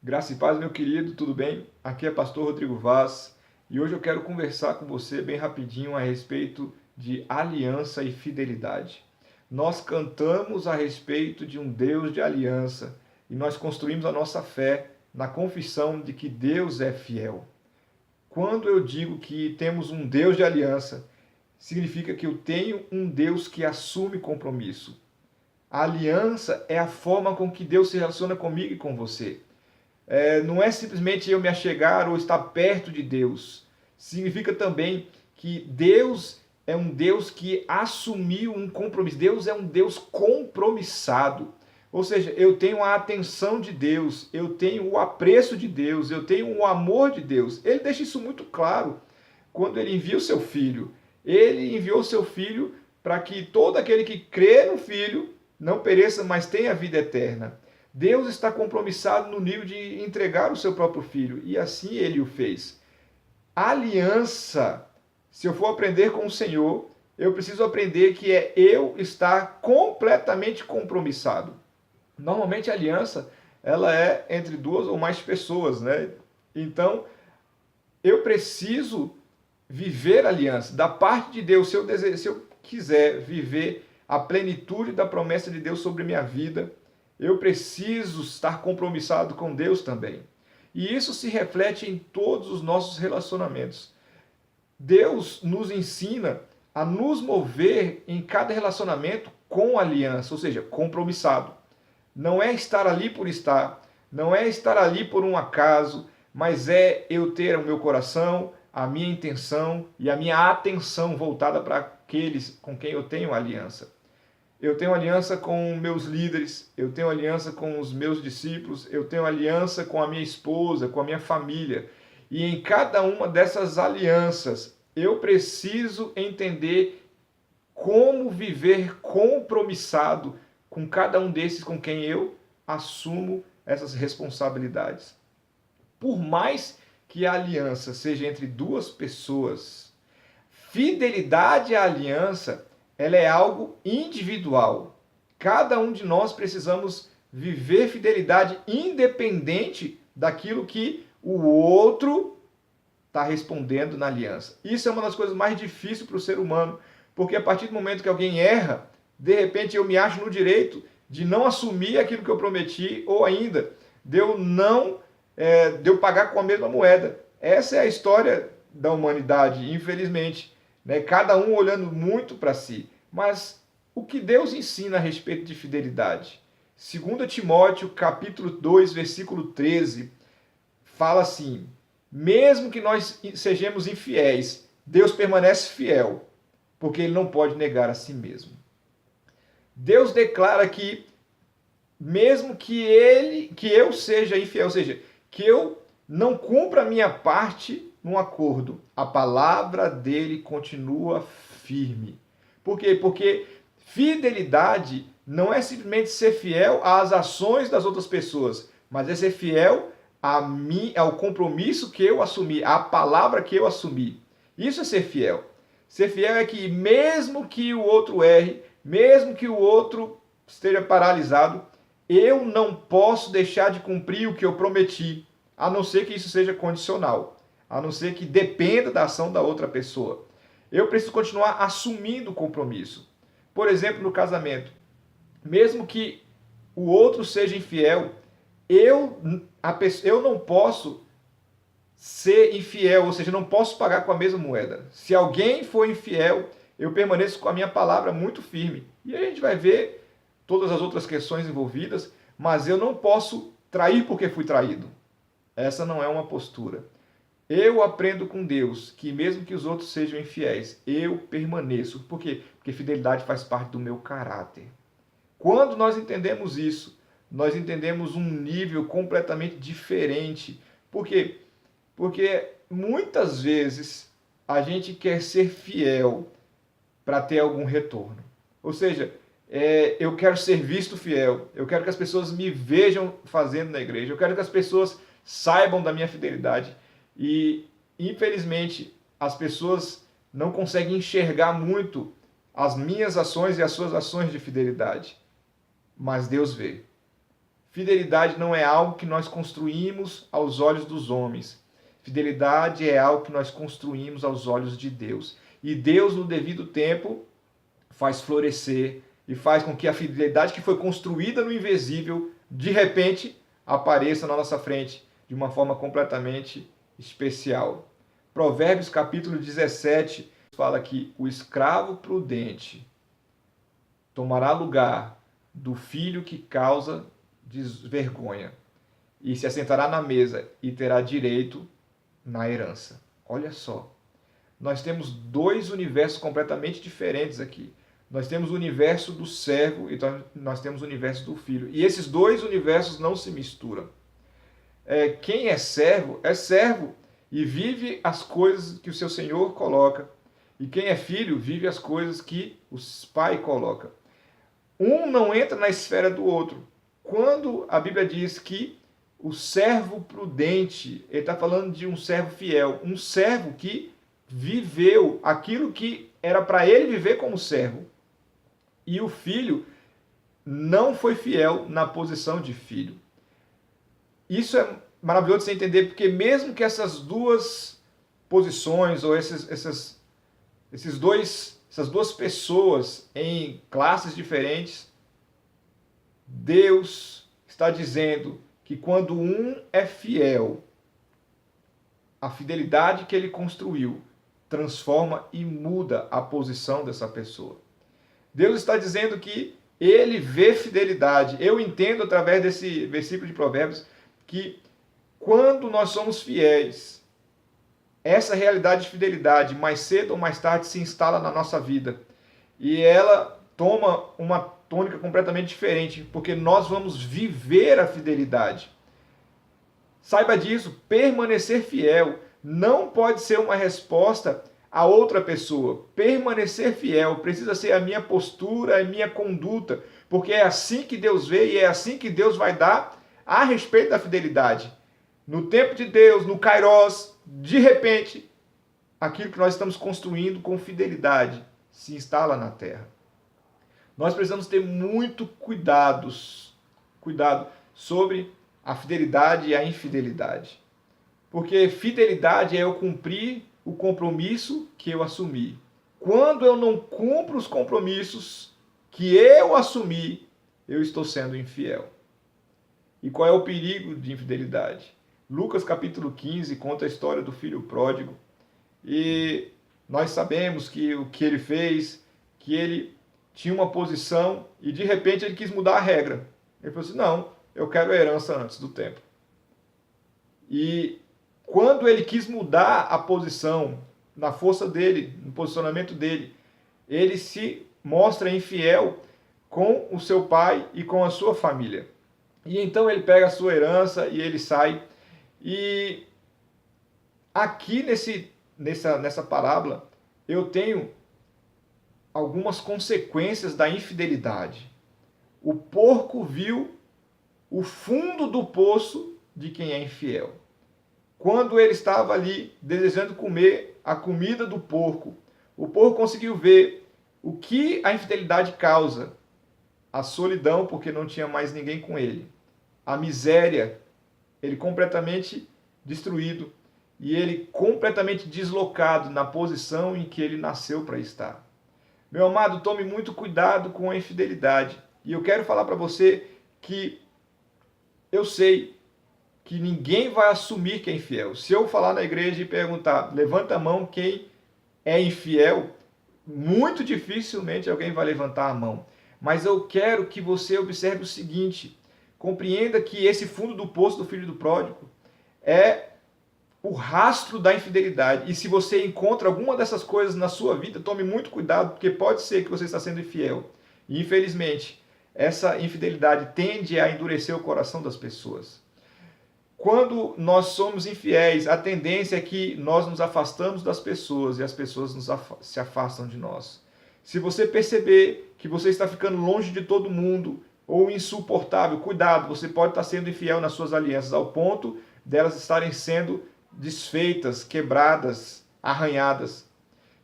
Graça e paz, meu querido, tudo bem? Aqui é Pastor Rodrigo Vaz e hoje eu quero conversar com você bem rapidinho a respeito de aliança e fidelidade. Nós cantamos a respeito de um Deus de aliança e nós construímos a nossa fé na confissão de que Deus é fiel. Quando eu digo que temos um Deus de aliança, significa que eu tenho um Deus que assume compromisso. A aliança é a forma com que Deus se relaciona comigo e com você. Não é simplesmente eu me achegar ou estar perto de Deus. Significa também que Deus é um Deus que assumiu um compromisso. Deus é um Deus compromissado. Ou seja, eu tenho a atenção de Deus, eu tenho o apreço de Deus, eu tenho o amor de Deus. Ele deixa isso muito claro quando ele envia o seu filho. Ele enviou o seu filho para que todo aquele que crê no filho não pereça, mas tenha vida eterna. Deus está compromissado no nível de entregar o seu próprio filho, e assim ele o fez. Aliança, se eu for aprender com o Senhor, eu preciso aprender que é eu estar completamente compromissado. Normalmente a aliança, ela é entre duas ou mais pessoas, né? Então, eu preciso viver a aliança da parte de Deus. Se eu quiser viver a plenitude da promessa de Deus sobre minha vida, eu preciso estar compromissado com Deus também. E isso se reflete em todos os nossos relacionamentos. Deus nos ensina a nos mover em cada relacionamento com aliança, ou seja, compromissado. Não é estar ali por estar, não é estar ali por um acaso, mas é eu ter o meu coração, a minha intenção e a minha atenção voltada para aqueles com quem eu tenho aliança. Eu tenho aliança com meus líderes, eu tenho aliança com os meus discípulos, eu tenho aliança com a minha esposa, com a minha família. E em cada uma dessas alianças, eu preciso entender como viver compromissado com cada um desses com quem eu assumo essas responsabilidades. Por mais que a aliança seja entre duas pessoas, fidelidade à aliança, ela é algo individual. Cada um de nós precisamos viver fidelidade independente daquilo que o outro está respondendo na aliança. Isso é uma das coisas mais difíceis para o ser humano, porque a partir do momento que alguém erra, de repente eu me acho no direito de não assumir aquilo que eu prometi, ou ainda de eu pagar com a mesma moeda. Essa é a história da humanidade, infelizmente, né? Cada um olhando muito para si. Mas o que Deus ensina a respeito de fidelidade? 2 Timóteo, capítulo 2, versículo 13, fala assim: mesmo que nós sejamos infiéis, Deus permanece fiel, porque ele não pode negar a si mesmo. Deus declara que mesmo que eu seja infiel, ou seja, que eu não cumpra a minha parte no acordo, a palavra dele continua firme. Por quê? Porque fidelidade não é simplesmente ser fiel às ações das outras pessoas, mas é ser fiel a mim, ao compromisso que eu assumi, à palavra que eu assumi. Isso é ser fiel. Ser fiel é que mesmo que o outro erre, mesmo que o outro esteja paralisado, eu não posso deixar de cumprir o que eu prometi, a não ser que isso seja condicional, a não ser que dependa da ação da outra pessoa. Eu preciso continuar assumindo o compromisso. Por exemplo, no casamento, mesmo que o outro seja infiel, eu não posso ser infiel, ou seja, não posso pagar com a mesma moeda. Se alguém for infiel, eu permaneço com a minha palavra muito firme. E aí a gente vai ver todas as outras questões envolvidas, mas eu não posso trair porque fui traído. Essa não é uma postura. Eu aprendo com Deus que mesmo que os outros sejam infiéis, eu permaneço. Por quê? Porque fidelidade faz parte do meu caráter. Quando nós entendemos isso, nós entendemos um nível completamente diferente. Por quê? Porque muitas vezes a gente quer ser fiel para ter algum retorno. Ou seja, eu quero ser visto fiel, eu quero que as pessoas me vejam fazendo na igreja, eu quero que as pessoas saibam da minha fidelidade. E, infelizmente, as pessoas não conseguem enxergar muito as minhas ações e as suas ações de fidelidade. Mas Deus vê. Fidelidade não é algo que nós construímos aos olhos dos homens. Fidelidade é algo que nós construímos aos olhos de Deus. E Deus, no devido tempo, faz florescer e faz com que a fidelidade que foi construída no invisível, de repente, apareça na nossa frente de uma forma completamente especial. Provérbios capítulo 17 fala que o escravo prudente tomará lugar do filho que causa desvergonha e se assentará na mesa e terá direito na herança. Olha só, nós temos dois universos completamente diferentes aqui. Nós temos o universo do servo e nós temos o universo do filho. E esses dois universos não se misturam. Quem é servo e vive as coisas que o seu senhor coloca. E quem é filho vive as coisas que o pai coloca. Um não entra na esfera do outro. Quando a Bíblia diz que o servo prudente, ele está falando de um servo fiel, um servo que viveu aquilo que era para ele viver como servo. E o filho não foi fiel na posição de filho. Isso é maravilhoso de você entender, porque mesmo que essas duas posições, ou essas duas pessoas em classes diferentes, Deus está dizendo que quando um é fiel, a fidelidade que ele construiu transforma e muda a posição dessa pessoa. Deus está dizendo que ele vê fidelidade. Eu entendo através desse versículo de Provérbios que quando nós somos fiéis, essa realidade de fidelidade, mais cedo ou mais tarde, se instala na nossa vida. E ela toma uma tônica completamente diferente, porque nós vamos viver a fidelidade. Saiba disso, permanecer fiel não pode ser uma resposta a outra pessoa. Permanecer fiel precisa ser a minha postura, a minha conduta, porque é assim que Deus vê e é assim que Deus vai dar a respeito da fidelidade. No tempo de Deus, no Kairos, de repente, aquilo que nós estamos construindo com fidelidade se instala na terra. Nós precisamos ter muito cuidado sobre a fidelidade e a infidelidade. Porque fidelidade é eu cumprir o compromisso que eu assumi. Quando eu não cumpro os compromissos que eu assumi, eu estou sendo infiel. E qual é o perigo de infidelidade? Lucas capítulo 15 conta a história do filho pródigo. E nós sabemos que o que ele fez, que ele tinha uma posição e de repente ele quis mudar a regra. Ele falou assim, não, eu quero a herança antes do tempo. E quando ele quis mudar a posição, na força dele, no posicionamento dele, ele se mostra infiel com o seu pai e com a sua família. E então ele pega a sua herança e ele sai. E aqui nessa parábola eu tenho algumas consequências da infidelidade. O porco viu o fundo do poço de quem é infiel. Quando ele estava ali desejando comer a comida do porco, o porco conseguiu ver o que a infidelidade causa. A solidão, porque não tinha mais ninguém com ele. A miséria, ele completamente destruído e ele completamente deslocado na posição em que ele nasceu para estar. Meu amado, tome muito cuidado com a infidelidade. E eu quero falar para você que eu sei que ninguém vai assumir que é infiel. Se eu falar na igreja e perguntar, levanta a mão quem é infiel, muito dificilmente alguém vai levantar a mão. Mas eu quero que você observe o seguinte, compreenda que esse fundo do poço do filho do pródigo é o rastro da infidelidade. E se você encontra alguma dessas coisas na sua vida, tome muito cuidado, porque pode ser que você está sendo infiel. E infelizmente, essa infidelidade tende a endurecer o coração das pessoas. Quando nós somos infiéis, a tendência é que nós nos afastamos das pessoas e as pessoas se afastam de nós. Se você perceber que você está ficando longe de todo mundo ou insuportável, cuidado, você pode estar sendo infiel nas suas alianças ao ponto delas estarem sendo desfeitas, quebradas, arranhadas.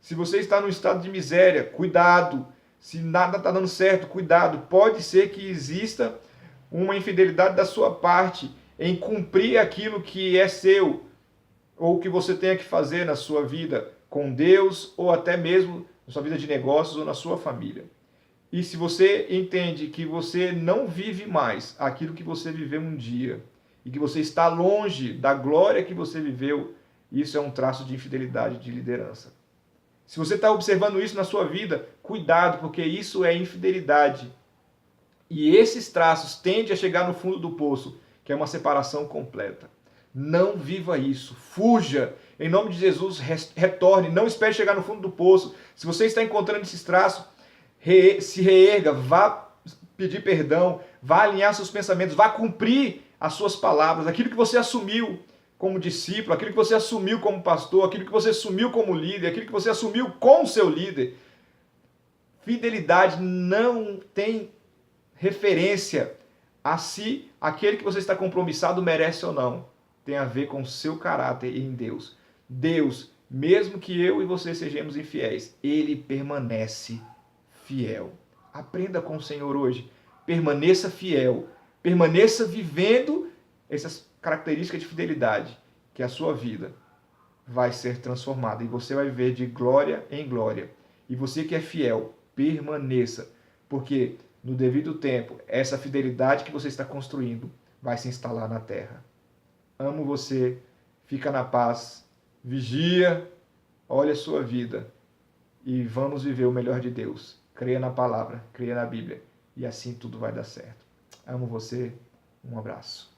Se você está num estado de miséria, cuidado. Se nada está dando certo, cuidado. Pode ser que exista uma infidelidade da sua parte em cumprir aquilo que é seu, ou que você tenha que fazer na sua vida com Deus, ou até mesmo na sua vida de negócios ou na sua família. E se você entende que você não vive mais aquilo que você viveu um dia, e que você está longe da glória que você viveu, isso é um traço de infidelidade de liderança. Se você está observando isso na sua vida, cuidado, porque isso é infidelidade. E esses traços tendem a chegar no fundo do poço, que é uma separação completa. Não viva isso, fuja. Em nome de Jesus, retorne, não espere chegar no fundo do poço. Se você está encontrando esses traços, se reerga, vá pedir perdão, vá alinhar seus pensamentos, vá cumprir as suas palavras, aquilo que você assumiu como discípulo, aquilo que você assumiu como pastor, aquilo que você assumiu como líder, aquilo que você assumiu com o seu líder. Fidelidade não tem referência a se aquele que você está compromissado merece ou não. Tem a ver com o seu caráter em Deus. Deus, mesmo que eu e você sejamos infiéis, Ele permanece fiel. Aprenda com o Senhor hoje. Permaneça fiel. Permaneça vivendo essas características de fidelidade, que a sua vida vai ser transformada e você vai viver de glória em glória. E você que é fiel, permaneça, porque no devido tempo, essa fidelidade que você está construindo vai se instalar na terra. Amo você, fica na paz, vigia, olha a sua vida e vamos viver o melhor de Deus. Creia na palavra, creia na Bíblia e assim tudo vai dar certo. Amo você, um abraço.